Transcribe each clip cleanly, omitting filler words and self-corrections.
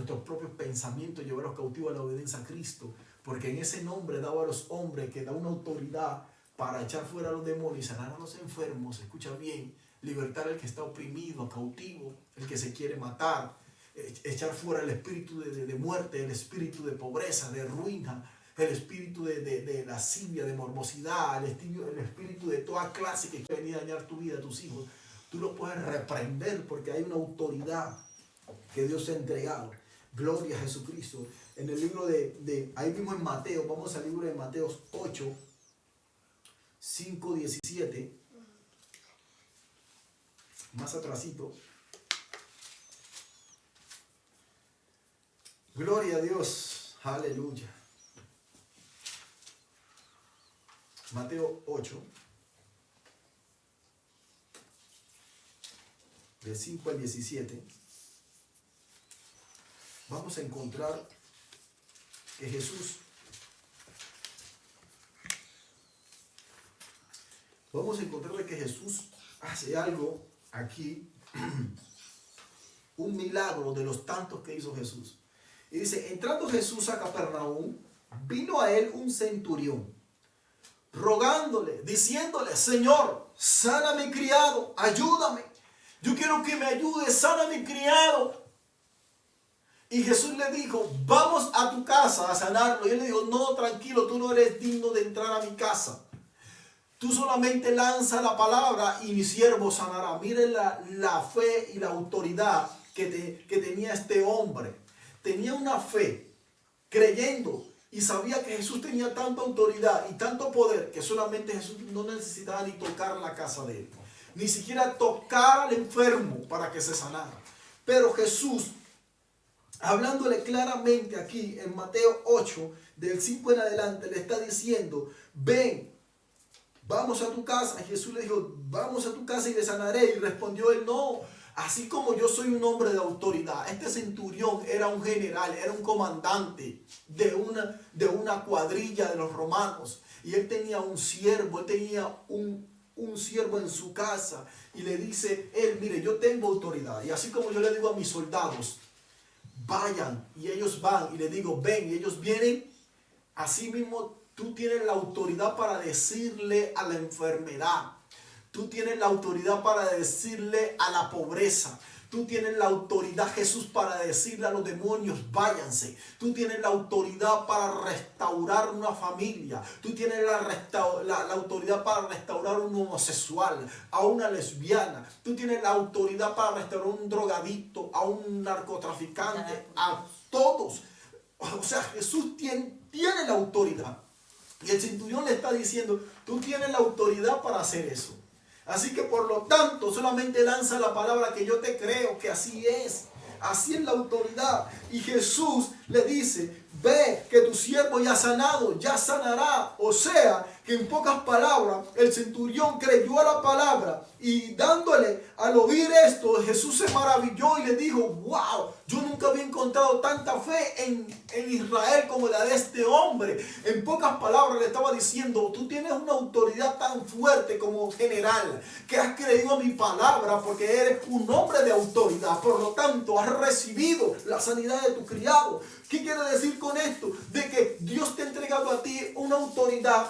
nuestros propios pensamientos, llevarlos cautivos a la obediencia a Cristo, porque en ese nombre daba a los hombres, que da una autoridad para echar fuera a los demonios y sanar a los enfermos. Escucha bien, libertar al que está oprimido, cautivo, el que se quiere matar, echar fuera el espíritu de muerte, el espíritu de pobreza, de ruina, el espíritu de lascivia, de morbosidad, el espíritu de toda clase que quiere venir a dañar tu vida, tus hijos. Tú lo puedes reprender porque hay una autoridad que Dios te ha entregado. Gloria a Jesucristo. En el libro ahí mismo en Mateo, vamos al libro de Mateo 8, 5, 17. Más atrasito. Gloria a Dios. Aleluya. Mateo 8, del 5 al 17. Vamos a encontrar que Jesús, hace algo aquí, un milagro de los tantos que hizo Jesús. Y dice, entrando Jesús a Capernaum, vino a él un centurión, rogándole, diciéndole, Señor, sana a mi criado, ayúdame. Yo quiero que me ayude, sana a mi criado. Y Jesús le dijo, vamos a tu casa a sanarlo. Y él le dijo, no, tranquilo, tú no eres digno de entrar a mi casa. Tú solamente lanza la palabra y mi siervo sanará. Miren la fe y la autoridad que tenía este hombre. Tenía una fe, creyendo, y sabía que Jesús tenía tanta autoridad y tanto poder que solamente Jesús no necesitaba ni tocar la casa de él. Ni siquiera tocar al enfermo para que se sanara. Pero Jesús, hablándole claramente aquí en Mateo 8, del 5 en adelante, le está diciendo, ven, vamos a tu casa. Y Jesús le dijo, vamos a tu casa y le sanaré. Y respondió él, no, así como yo soy un hombre de autoridad. Este centurión era un general, era un comandante de una cuadrilla de los romanos. Y él tenía un siervo, él tenía un siervo en su casa. Y le dice, él, mire, yo tengo autoridad. Y así como yo le digo a mis soldados, vayan, y ellos van, y le digo, ven, y ellos vienen, así mismo tú tienes la autoridad para decirle a la enfermedad. Tú tienes la autoridad para decirle a la pobreza. Tú tienes la autoridad, Jesús, para decirle a los demonios, váyanse. Tú tienes la autoridad para restaurar una familia. Tú tienes la autoridad para restaurar un homosexual, a una lesbiana. Tú tienes la autoridad para restaurar un drogadicto, a un narcotraficante, a todos. O sea, Jesús tiene la autoridad. Y el centurión le está diciendo, tú tienes la autoridad para hacer eso. Así que por lo tanto, solamente lanza la palabra que yo te creo que así es. Así es la autoridad. Y Jesús le dice, ve que tu siervo ya ha sanado, ya sanará. O sea, que en pocas palabras, el centurión creyó a la palabra. Y dándole, al oír esto, Jesús se maravilló y le dijo, wow, yo nunca había encontrado tanta fe en Israel como la de este hombre. En pocas palabras le estaba diciendo, tú tienes una autoridad tan fuerte como general, que has creído a mi palabra porque eres un hombre de autoridad. Por lo tanto, has recibido la sanidad de tu criado. ¿Qué quiere decir con esto? De que Dios te ha entregado a ti una autoridad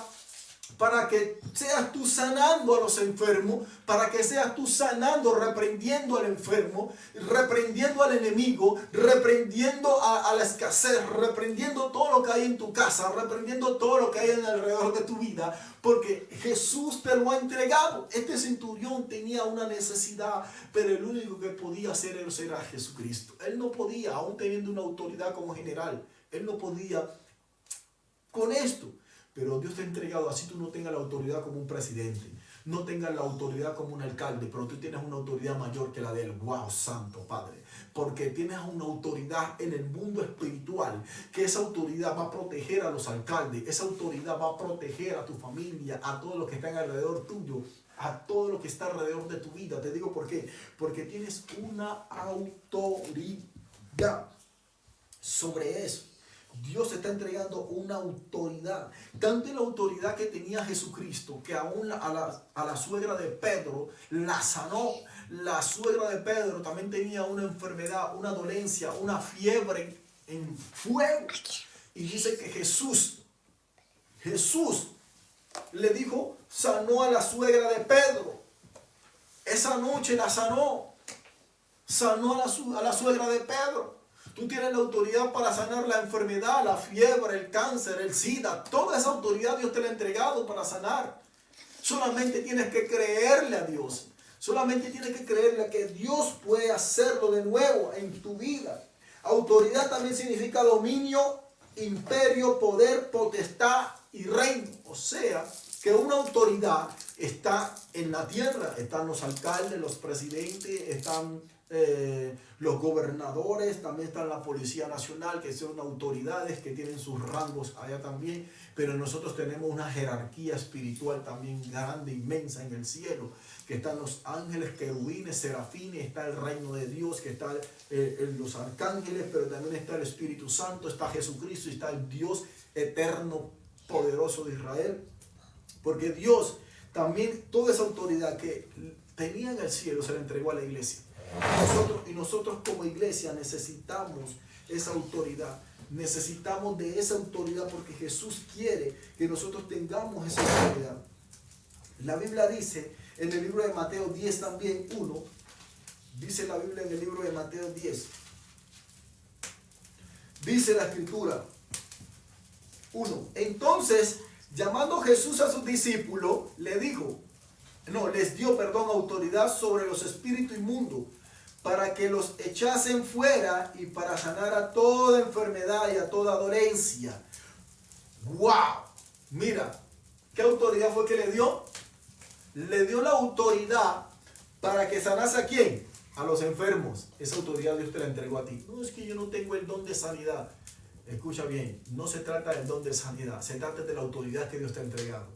para que seas tú sanando a los enfermos, para que seas tú sanando, reprendiendo al enfermo, reprendiendo al enemigo, reprendiendo a la escasez, reprendiendo todo lo que hay en tu casa, reprendiendo todo lo que hay alrededor de tu vida, porque Jesús te lo ha entregado. Este centurión tenía una necesidad, pero el único que podía hacer eso era Jesucristo. Él no podía, aún teniendo una autoridad como general, él no podía con esto. Pero Dios te ha entregado, así tú no tengas la autoridad como un presidente, no tengas la autoridad como un alcalde, pero tú tienes una autoridad mayor que la de él. ¡Wow, Santo Padre! Porque tienes una autoridad en el mundo espiritual, que esa autoridad va a proteger a los alcaldes, esa autoridad va a proteger a tu familia, a todos los que están alrededor tuyo, a todo lo que está alrededor de tu vida. Te digo por qué. Porque tienes una autoridad sobre eso. Dios te está entregando una autoridad. Tanto la autoridad que tenía Jesucristo, que aún a la suegra de Pedro la sanó. La suegra de Pedro también tenía una enfermedad, una dolencia, una fiebre en fuego. Y dice que Jesús le dijo, sanó a la suegra de Pedro. Esa noche la sanó. Sanó a la suegra de Pedro. Tú tienes la autoridad para sanar la enfermedad, la fiebre, el cáncer, el SIDA. Toda esa autoridad Dios te la ha entregado para sanar. Solamente tienes que creerle a Dios. Solamente tienes que creerle que Dios puede hacerlo de nuevo en tu vida. Autoridad también significa dominio, imperio, poder, potestad y reino. O sea, que una autoridad está en la tierra. Están los alcaldes, los presidentes, están los gobernadores, también está la Policía Nacional, que son autoridades que tienen sus rangos allá también, pero nosotros tenemos una jerarquía espiritual también grande, inmensa en el cielo, que están los ángeles, querubines, serafines, está el reino de Dios, que está los arcángeles, pero también está el Espíritu Santo, está Jesucristo y está el Dios eterno, poderoso de Israel, porque Dios también, toda esa autoridad que tenía en el cielo se la entregó a la iglesia. Y nosotros como iglesia necesitamos esa autoridad. Necesitamos de esa autoridad porque Jesús quiere que nosotros tengamos esa autoridad. La Biblia dice en el libro de Mateo 10 también, 1. Dice la Biblia en el libro de Mateo 10. Dice la escritura 1. Entonces, llamando Jesús a sus discípulos, les dio autoridad sobre los espíritus inmundos, para que los echasen fuera y para sanar a toda enfermedad y a toda dolencia. ¡Wow! Mira, ¿qué autoridad fue que le dio? Le dio la autoridad para que sanase ¿a quién? A los enfermos. Esa autoridad Dios te la entregó a ti. No es que yo no tengo el don de sanidad. Escucha bien, no se trata del don de sanidad, se trata de la autoridad que Dios te ha entregado.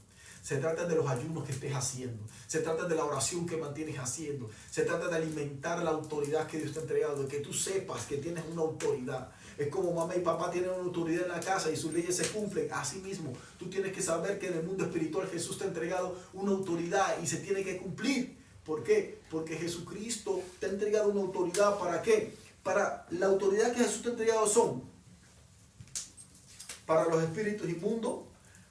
Se trata de los ayunos que estés haciendo. Se trata de la oración que mantienes haciendo. Se trata de alimentar la autoridad que Dios te ha entregado. De que tú sepas que tienes una autoridad. Es como mamá y papá tienen una autoridad en la casa y sus leyes se cumplen. Así mismo, tú tienes que saber que en el mundo espiritual Jesús te ha entregado una autoridad y se tiene que cumplir. ¿Por qué? Porque Jesucristo te ha entregado una autoridad. ¿Para qué? Para la autoridad que Jesús te ha entregado son para los espíritus inmundos,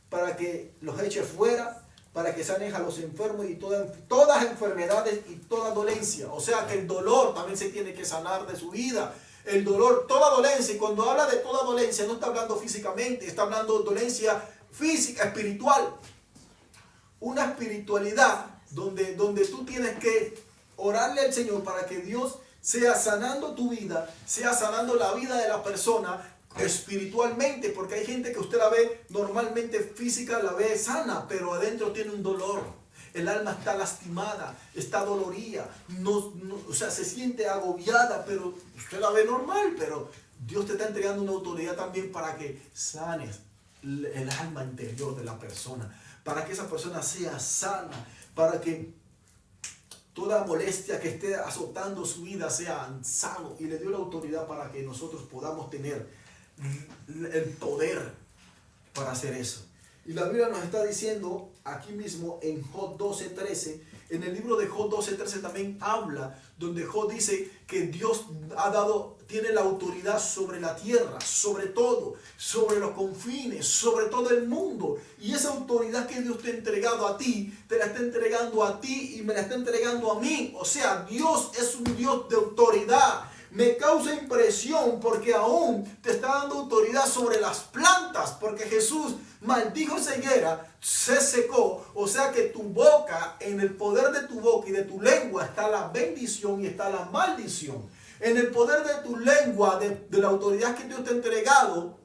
para que los eche fuera, para que sanes a los enfermos y todas enfermedades y toda dolencia. O sea que el dolor también se tiene que sanar de su vida. El dolor, toda dolencia, y cuando habla de toda dolencia no está hablando físicamente, está hablando de dolencia física, espiritual. Una espiritualidad donde tú tienes que orarle al Señor para que Dios sea sanando tu vida, sea sanando la vida de la persona, espiritualmente, porque hay gente que usted la ve normalmente física, la ve sana, pero adentro tiene un dolor. El alma está lastimada, está dolorida, o sea, se siente agobiada, pero usted la ve normal, pero Dios te está entregando una autoridad también para que sanes el alma interior de la persona, para que esa persona sea sana, para que toda molestia que esté azotando su vida sea sano, y le dio la autoridad para que nosotros podamos tener el poder para hacer eso. Y la Biblia nos está diciendo aquí mismo en Job 12:13, en el libro de Job 12:13 también habla, donde Job dice que Dios tiene la autoridad sobre la tierra, sobre todo, sobre los confines, sobre todo el mundo. Y esa autoridad que Dios te ha entregado a ti, te la está entregando a ti y me la está entregando a mí. O sea, Dios es un Dios de autoridad. Me causa impresión porque aún te está dando autoridad sobre las plantas, porque Jesús maldijo ceguera, se secó. O sea que tu boca, en el poder de tu boca y de tu lengua está la bendición y está la maldición. En el poder de tu lengua, de la autoridad que Dios te ha entregado,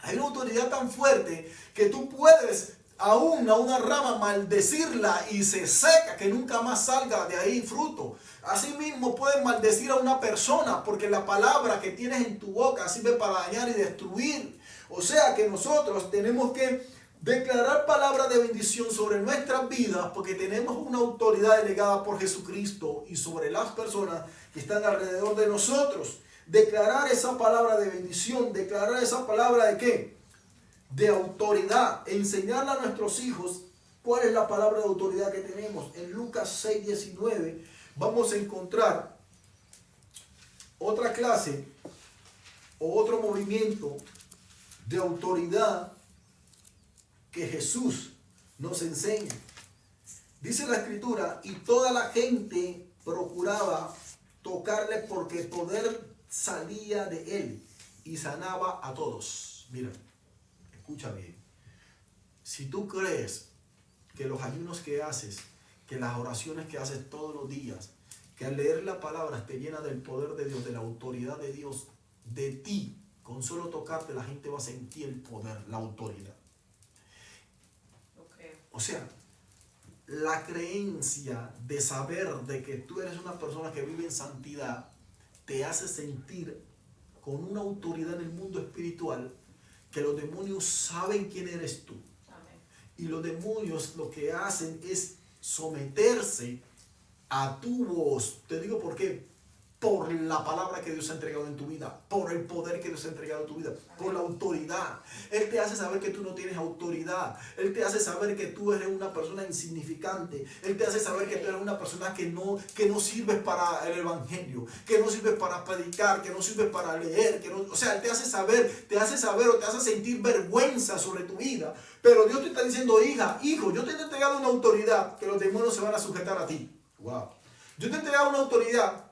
hay una autoridad tan fuerte que tú puedes aún a una rama maldecirla y se seca, que nunca más salga de ahí fruto. Asimismo puedes maldecir a una persona porque la palabra que tienes en tu boca sirve para dañar y destruir. O sea que nosotros tenemos que declarar palabras de bendición sobre nuestras vidas porque tenemos una autoridad delegada por Jesucristo y sobre las personas que están alrededor de nosotros. declarar esa palabra de bendición, declarar esa palabra de ¿qué? De autoridad, enseñarle a nuestros hijos cuál es la palabra de autoridad que tenemos. En Lucas 6:19 vamos a encontrar otra clase o otro movimiento de autoridad que Jesús nos enseña. Dice la escritura, y toda la gente procuraba tocarle porque poder salía de él y sanaba a todos. Mira, escucha bien. Si tú crees que los ayunos que haces, que las oraciones que haces todos los días, que al leer la palabra te llena del poder de Dios, de la autoridad de Dios, de ti, con solo tocarte la gente va a sentir el poder, la autoridad. Okay. O sea, la creencia de saber de que tú eres una persona que vive en santidad te hace sentir con una autoridad en el mundo espiritual que los demonios saben quién eres tú. Amén. Y los demonios lo que hacen es someterse a tu voz. Te digo por qué. Por la palabra que Dios ha entregado en tu vida, por el poder que Dios ha entregado en tu vida, por la autoridad. Él te hace saber que tú no tienes autoridad. Él te hace saber que tú eres una persona insignificante. Él te hace saber que tú eres una persona que no sirves para el evangelio, que no sirves para predicar, que no sirves para leer, o sea, Él te hace saber o te hace sentir vergüenza sobre tu vida. Pero Dios te está diciendo, hija, hijo, yo te he entregado una autoridad que los demonios se van a sujetar a ti. Wow. Yo te he entregado una autoridad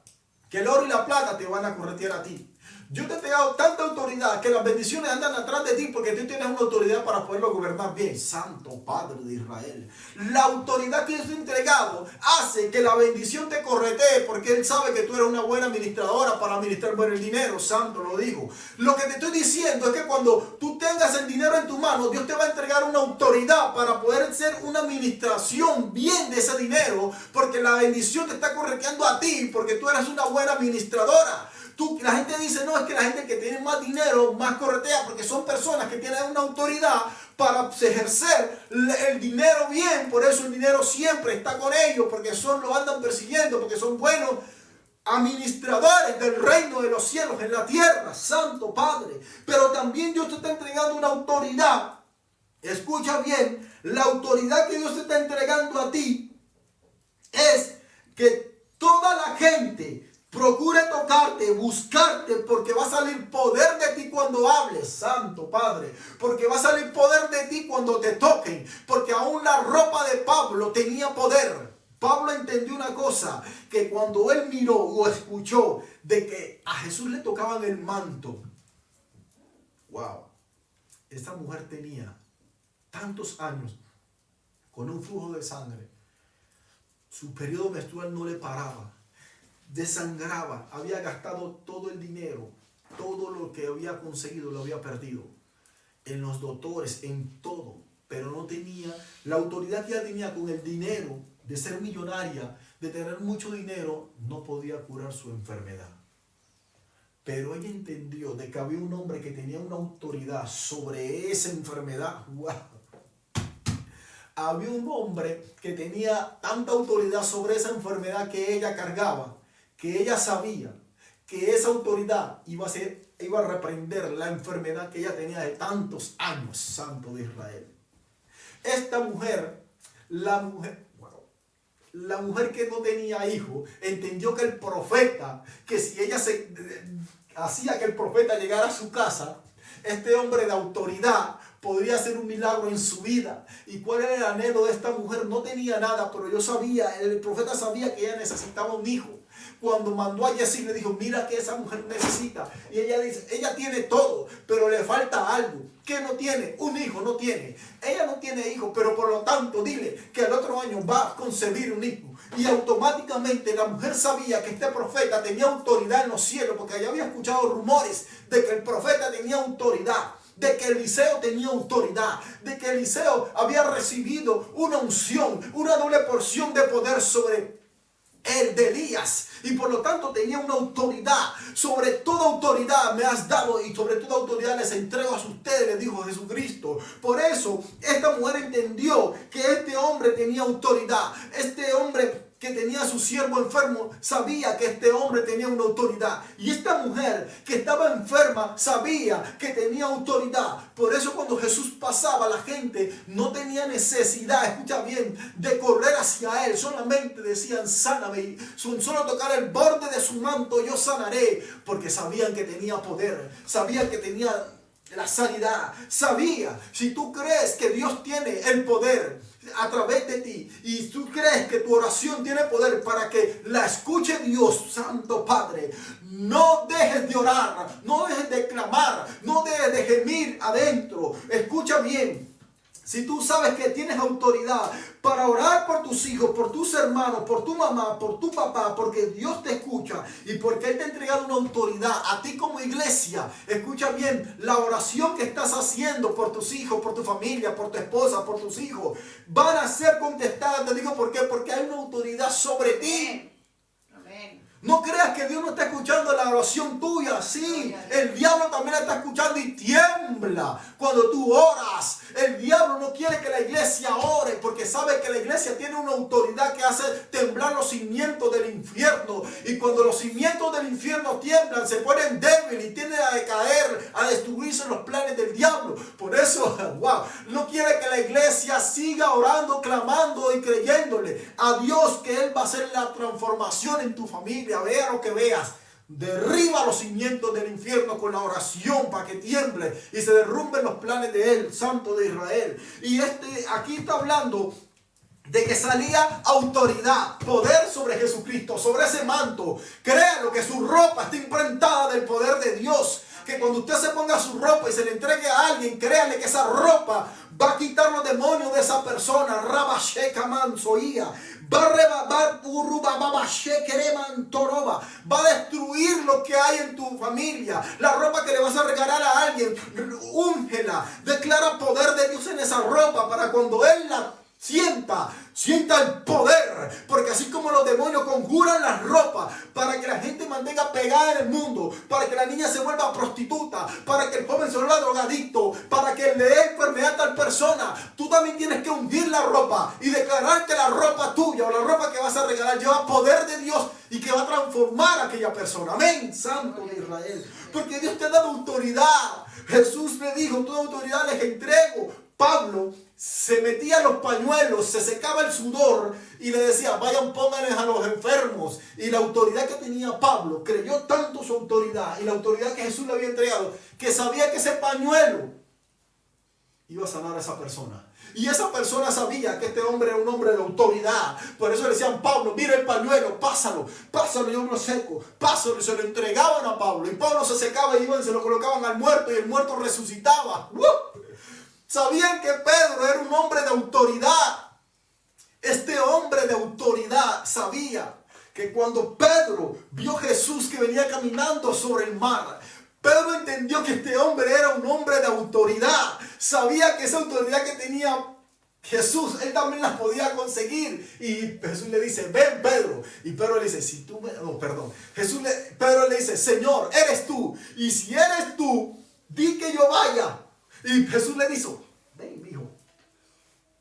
que el oro y la plata te van a corretear a ti. Yo te he entregado tanta autoridad que las bendiciones andan atrás de ti porque tú tienes una autoridad para poderlo gobernar bien. Santo Padre de Israel. La autoridad que Dios te ha entregado hace que la bendición te corretee porque Él sabe que tú eres una buena administradora para administrar bien el dinero. Santo lo dijo. Lo que te estoy diciendo es que cuando tú tengas el dinero en tu mano, Dios te va a entregar una autoridad para poder hacer una administración bien de ese dinero porque la bendición te está correteando a ti porque tú eres una buena administradora. La gente dice, no, es que la gente que tiene más dinero, más corretea, porque son personas que tienen una autoridad para ejercer el dinero bien. Por eso el dinero siempre está con ellos, porque lo andan persiguiendo, porque son buenos administradores del reino de los cielos en la tierra. Santo Padre. Pero también Dios te está entregando una autoridad. Escucha bien, la autoridad que Dios te está entregando a ti es que toda la gente procure tocarte, buscarte, porque va a salir poder de ti cuando hables, Santo Padre. Porque va a salir poder de ti cuando te toquen. Porque aún la ropa de Pablo tenía poder. Pablo entendió una cosa, que cuando él miró o escuchó de que a Jesús le tocaban el manto. Wow, esta mujer tenía tantos años con un flujo de sangre. Su periodo menstrual no le paraba. Desangraba, había gastado todo el dinero, todo lo que había conseguido lo había perdido en los doctores, en todo, pero no tenía la autoridad que ella tenía con el dinero de ser millonaria, de tener mucho dinero, no podía curar su enfermedad. Pero ella entendió de que había un hombre que tenía una autoridad sobre esa enfermedad. ¡Wow! Había un hombre que tenía tanta autoridad sobre esa enfermedad que ella cargaba, que ella sabía que esa autoridad iba a reprender la enfermedad que ella tenía de tantos años, Santo de Israel. Esta mujer, la mujer que no tenía hijo, entendió que el profeta, que si ella hacía que el profeta llegara a su casa, este hombre de autoridad podría hacer un milagro en su vida. ¿Y cuál era el anhelo de esta mujer? No tenía nada, pero el profeta sabía que ella necesitaba un hijo. Cuando mandó a Jesús le dijo, mira que esa mujer necesita. Y ella dice, ella tiene todo, pero le falta algo. ¿Qué no tiene? Un hijo no tiene. Ella no tiene hijo, pero por lo tanto dile que el otro año va a concebir un hijo. Y automáticamente la mujer sabía que este profeta tenía autoridad en los cielos, porque ella había escuchado rumores de que el profeta tenía autoridad, de que Eliseo tenía autoridad, de que Eliseo había recibido una unción, una doble porción de poder sobre el de Elías, y por lo tanto tenía una autoridad. Sobre toda autoridad me has dado, y sobre toda autoridad les entrego a ustedes, le dijo Jesucristo. Por eso esta mujer entendió que este hombre tenía autoridad. Este hombre que tenía a su siervo enfermo sabía que este hombre tenía una autoridad. Y esta mujer que estaba enferma sabía que tenía autoridad. Por eso cuando Jesús pasaba, la gente no tenía necesidad, escucha bien, de correr hacia él. Solamente decían, sáname. Solo tocar el borde de su manto, yo sanaré. Porque sabían que tenía poder. Sabían que tenía la sanidad. Sabía, si tú crees que Dios tiene el poder a través de ti y tú crees que tu oración tiene poder para que la escuche Dios, Santo Padre, no dejes de orar, no dejes de clamar, no dejes de gemir adentro. Escucha bien. Si tú sabes que tienes autoridad para orar por tus hijos, por tus hermanos, por tu mamá, por tu papá, porque Dios te escucha y porque Él te ha entregado una autoridad a ti como iglesia, escucha bien, la oración que estás haciendo por tus hijos, por tu familia, por tu esposa, por tus hijos, van a ser contestadas. Te digo por qué, porque hay una autoridad sobre ti. Amén. No creas que Dios no está escuchando la oración tuya. Sí, el diablo también la está escuchando y tiembla cuando tú oras. El diablo no quiere que la iglesia ore porque sabe que la iglesia tiene una autoridad que hace temblar los cimientos del infierno. Y cuando los cimientos del infierno tiemblan, se ponen débiles y tienden a decaer, a destruirse los planes del diablo. Por eso, wow, no quiere que la iglesia siga orando, clamando y creyéndole a Dios que Él va a hacer la transformación en tu familia. Vea lo que veas. Derriba los cimientos del infierno con la oración para que tiemble y se derrumben los planes de Él, Santo de Israel. Y aquí está hablando de que salía autoridad, poder sobre Jesucristo, sobre ese manto. Créalo que su ropa está imprentada del poder de Dios. Que cuando usted se ponga su ropa y se le entregue a alguien, créale que esa ropa va a quitar los demonios de esa persona. Va a destruir lo que hay en tu familia. La ropa que le vas a regalar a alguien, úngela. Declara poder de Dios en esa ropa para cuando Él la sienta el poder, porque así como los demonios conjuran las ropas para que la gente mantenga pegada en el mundo, para que la niña se vuelva prostituta, para que el joven se vuelva drogadicto, para que le dé enfermedad a tal persona, tú también tienes que hundir la ropa y declarar que la ropa tuya o la ropa que vas a regalar lleva poder de Dios y que va a transformar a aquella persona. Amén, Santo de Israel, porque Dios te ha dado autoridad. Jesús le dijo, toda autoridad les entrego. Pablo se metía los pañuelos, se secaba el sudor y le decía, vayan, pónganles a los enfermos. Y la autoridad que tenía Pablo, creyó tanto su autoridad y la autoridad que Jesús le había entregado, que sabía que ese pañuelo iba a sanar a esa persona. Y esa persona sabía que este hombre era un hombre de autoridad. Por eso le decían, Pablo, mira el pañuelo, pásalo, yo me lo seco, pásalo. Y se lo entregaban a Pablo. Y Pablo se secaba y iban, se lo colocaban al muerto y el muerto resucitaba. Sabían que Pedro era un hombre de autoridad. Este hombre de autoridad sabía que cuando Pedro vio a Jesús que venía caminando sobre el mar, Pedro entendió que este hombre era un hombre de autoridad. Sabía que esa autoridad que tenía Jesús, él también la podía conseguir. Y Jesús le dice, ven Pedro. Y Pedro le dice, Pedro le dice, Señor, eres tú. Y si eres tú, di que yo vaya. Y Jesús le dijo, ven, hijo.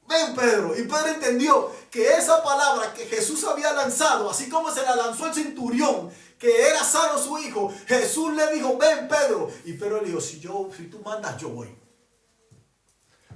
Ven, Pedro. Y Pedro entendió que esa palabra que Jesús había lanzado, así como se la lanzó el centurión, que era sano su hijo, Jesús le dijo, ven, Pedro. Y Pedro le dijo, si tú mandas, yo voy.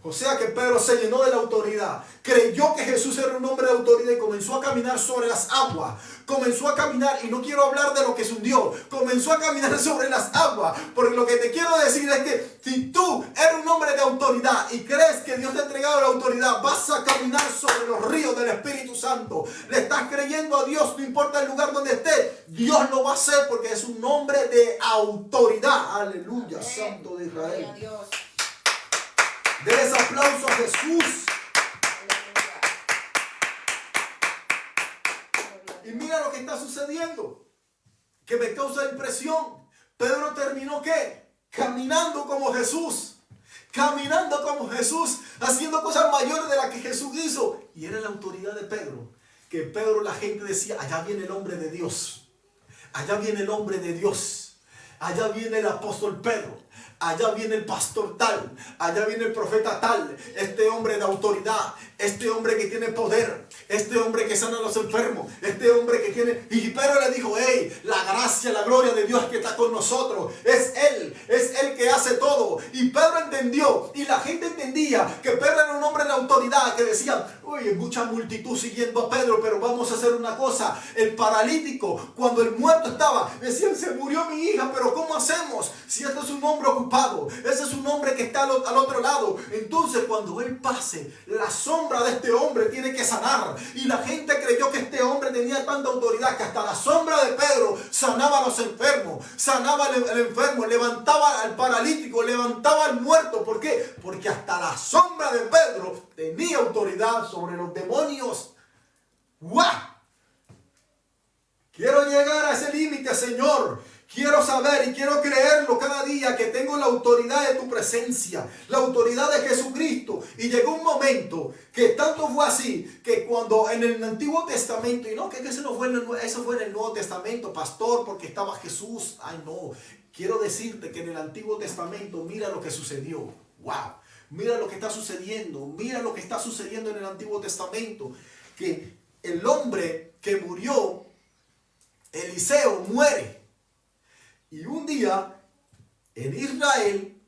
O sea que Pedro se llenó de la autoridad, creyó que Jesús era un hombre de autoridad y comenzó a caminar sobre las aguas. Comenzó a caminar, y no quiero hablar de lo que se hundió, comenzó a caminar sobre las aguas. Porque lo que te quiero decir es que si tú eres un hombre de autoridad y crees que Dios te ha entregado la autoridad, vas a caminar sobre los ríos del Espíritu Santo. Le estás creyendo a Dios, no importa el lugar donde esté, Dios lo va a hacer porque es un hombre de autoridad. Aleluya, Santo de Israel. Des aplauso a Jesús. Y mira lo que está sucediendo, que me causa impresión. Pedro terminó ¿qué? Caminando como Jesús. Caminando como Jesús, haciendo cosas mayores de las que Jesús hizo. Y era la autoridad de Pedro. Que Pedro, la gente decía, allá viene el hombre de Dios. Allá viene el hombre de Dios. Allá viene el apóstol Pedro. allá viene el pastor tal, allá viene el profeta tal, este hombre de autoridad, este hombre que tiene poder, este hombre que sana a los enfermos, este hombre que tiene... Y Pedro le dijo, hey, la gracia, la gloria de Dios que está con nosotros, es Él que hace todo. Y Pedro entendió, y la gente entendía que Pedro era un hombre de autoridad, que decía, uy, mucha multitud siguiendo a Pedro, pero vamos a hacer una cosa. El paralítico, cuando el muerto estaba, decían, se murió mi hija, pero ¿cómo hacemos? Si este es un hombre ocupado, ese es un hombre que está al otro lado. Entonces cuando él pase, la sombra de este hombre tiene que sanar. Y la gente creyó que este hombre tenía tanta autoridad que hasta la sombra de Pedro sanaba a los enfermos, sanaba al enfermo, levantaba al paralítico, levantaba al muerto. ¿Por qué? Porque hasta la sombra de Pedro tenía autoridad sobre los demonios. ¡Guau! Quiero llegar a ese límite, Señor. Quiero saber y quiero creerlo cada día que tengo la autoridad de tu presencia, la autoridad de Jesucristo. Y llegó un momento que tanto fue así que cuando en el Antiguo Testamento, y no, que eso fue en el Nuevo Testamento, pastor, porque estaba Jesús. Ay, no. Quiero decirte que en el Antiguo Testamento, mira lo que sucedió. ¡Wow! Mira lo que está sucediendo. Mira lo que está sucediendo en el Antiguo Testamento. Que el hombre que murió, Eliseo, muere. Y un día, en Israel,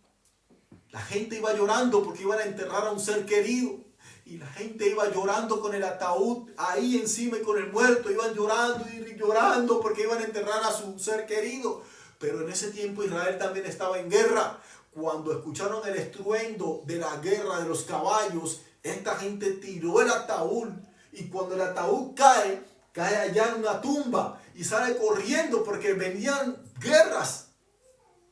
la gente iba llorando porque iban a enterrar a un ser querido. Y la gente iba llorando con el ataúd ahí encima y con el muerto. Iban llorando y llorando porque iban a enterrar a su ser querido. Pero en ese tiempo Israel también estaba en guerra. Cuando escucharon el estruendo de la guerra de los caballos, esta gente tiró el ataúd. Y cuando el ataúd cae allá en una tumba y sale corriendo porque venían guerras,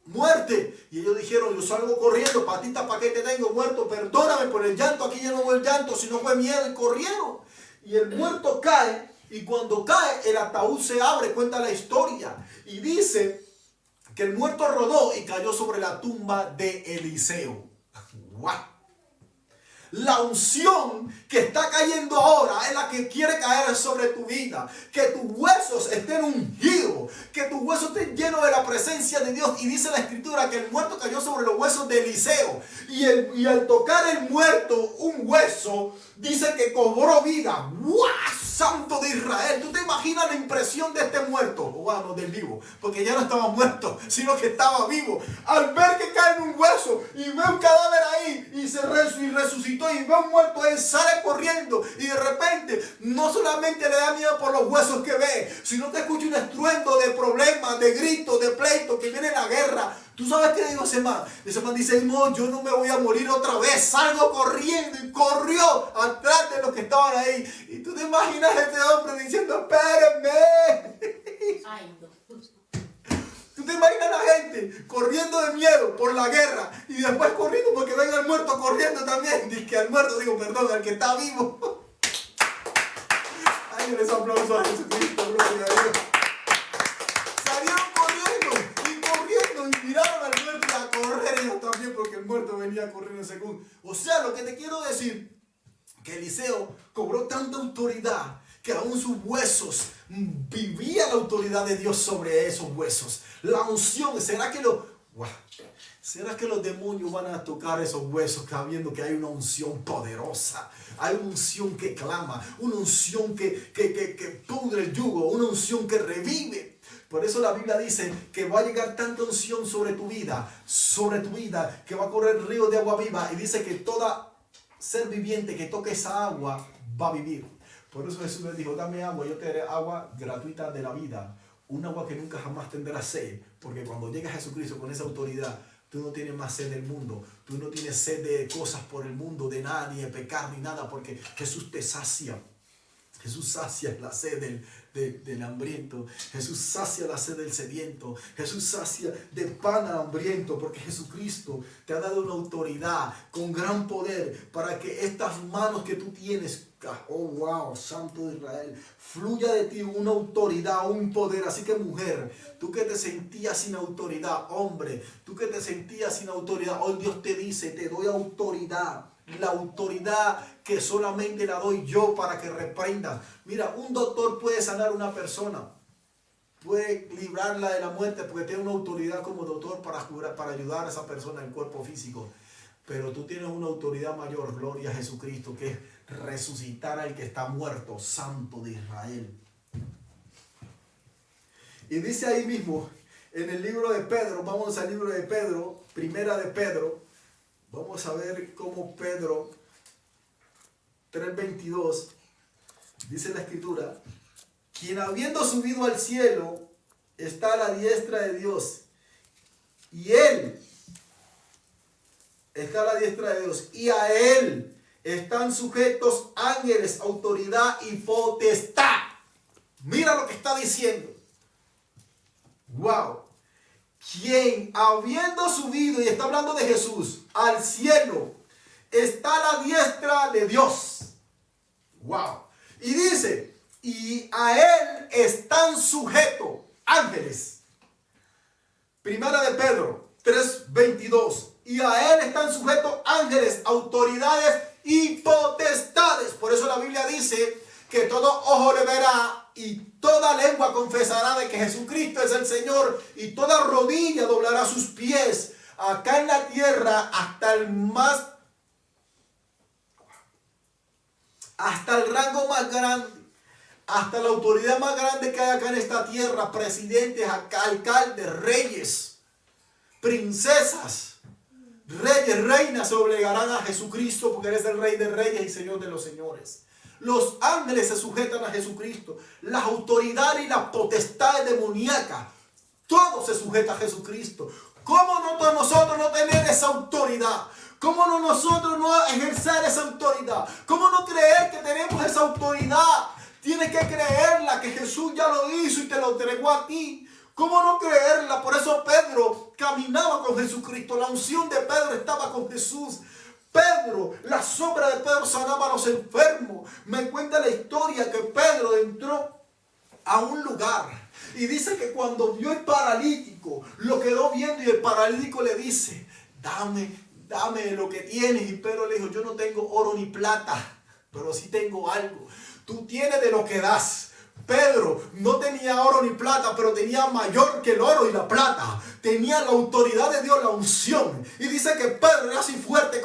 muerte. Y ellos dijeron, yo salgo corriendo, patita, ¿para qué te tengo muerto? Perdóname por el llanto, aquí ya no fue el llanto, sino fue miedo, y corrieron. Y el muerto cae, y cuando cae el ataúd se abre, cuenta la historia. Y dice que el muerto rodó y cayó sobre la tumba de Eliseo. ¡Wow! La unción que está cayendo ahora es la que quiere caer sobre tu vida. Que tus huesos estén ungidos. Que tus huesos estén llenos de la presencia de Dios. Y dice la escritura que el muerto cayó sobre los huesos de Eliseo. Y al tocar el muerto un hueso, dice que cobró vida. ¡Wow! Santo de Israel. ¿Tú te imaginas la impresión de este muerto? Bueno, del vivo. Porque ya no estaba muerto, sino que estaba vivo. Al ver que cae en un hueso y ve un cadáver ahí y resucitó y ve un muerto, él sale corriendo y de repente no solamente le da miedo por los huesos que ve, sino que escucha un estruendo de problemas, de gritos, de pleitos, que viene la guerra. ¿Tú sabes qué dijo ese man? Ese man dice, no, yo no me voy a morir otra vez. Salgo corriendo y corrió atrás de los que estaban ahí. Y tú te imaginas a este hombre diciendo, espérenme. Ay, no. ¿Tú te imaginas a la gente corriendo de miedo por la guerra y después corriendo porque venga el muerto corriendo también? Dice que al muerto, perdón, al que está vivo. Ay, les aplauso a Jesucristo, gloria a Dios. Salieron corriendo y miraron al muerto y a correr ellos también porque el muerto venía corriendo según. O sea, lo que te quiero decir, que Eliseo cobró tanta autoridad que aún sus huesos vivía la autoridad de Dios sobre esos huesos. La unción, ¿será que los demonios van a tocar esos huesos sabiendo que hay una unción poderosa? Hay una unción que clama, una unción que pudre el yugo, una unción que revive. Por eso la Biblia dice que va a llegar tanta unción sobre tu vida, que va a correr río de agua viva. Y dice que toda ser viviente que toque esa agua va a vivir. Por eso Jesús le dijo, dame agua, yo te daré agua gratuita de la vida. Un agua que nunca jamás tendrás sed. Porque cuando llega Jesucristo con esa autoridad, tú no tienes más sed del mundo. Tú no tienes sed de cosas por el mundo, de nada, ni de pecar, ni nada. Porque Jesús te sacia. Jesús sacia la sed del hambriento. Jesús sacia la sed del sediento. Jesús sacia de pan al hambriento. Porque Jesucristo te ha dado una autoridad con gran poder para que estas manos que tú tienes, oh wow, Santo de Israel, fluya de ti una autoridad, un poder. Así que mujer, tú que te sentías sin autoridad, hombre, tú que te sentías sin autoridad, hoy Dios te dice, te doy autoridad. La autoridad que solamente la doy yo para que reprendas. Mira, un doctor puede sanar a una persona. puede librarla de la muerte porque tiene una autoridad como doctor para curar, para ayudar a esa persona en el cuerpo físico. Pero tú tienes una autoridad mayor, gloria a Jesucristo, que es resucitar al que está muerto, Santo de Israel. Y dice ahí mismo, en el libro de Pedro, vamos al libro de Pedro, primera de Pedro, vamos a ver cómo Pedro 3:22, dice la escritura, quien habiendo subido al cielo está a la diestra de Dios, y él está a la diestra de Dios, y a él están sujetos ángeles, autoridad y potestad. Mira lo que está diciendo. Wow. Quien habiendo subido, y está hablando de Jesús, al cielo, está a la diestra de Dios. Wow. Y dice, y a él están sujetos ángeles. Primera de Pedro 3:22. Y a él están sujetos ángeles, autoridades y potestades. Por eso la Biblia dice que todo ojo le verá y toda lengua confesará de que Jesucristo es el Señor, y toda rodilla doblará sus pies acá en la tierra hasta el rango más grande, hasta la autoridad más grande que hay acá en esta tierra, presidentes, alcaldes, reyes, princesas, reyes, reinas se obligarán a Jesucristo porque Él es el Rey de reyes y Señor de los señores. Los ángeles se sujetan a Jesucristo. Las autoridades y las potestades demoníacas, todo se sujeta a Jesucristo. ¿Cómo nosotros no tener esa autoridad? ¿Cómo nosotros no ejercer esa autoridad? ¿Cómo no creer que tenemos esa autoridad? Tienes que creerla, que Jesús ya lo hizo y te lo entregó a ti. ¿Cómo no creerla? Por eso Pedro caminaba con Jesucristo. La unción de Pedro estaba con Jesús. Pedro, la sombra de Pedro sanaba a los enfermos. Me cuenta la historia que Pedro entró a un lugar y dice que cuando vio el paralítico, lo quedó viendo, y el paralítico le dice, dame lo que tienes. Y Pedro le dijo, yo no tengo oro ni plata, pero sí tengo algo. Tú tienes de lo que das. Pedro no tenía oro ni plata, pero tenía mayor que el oro y la plata. Tenía la autoridad de Dios, la unción. Y dice que Pedro era así fuerte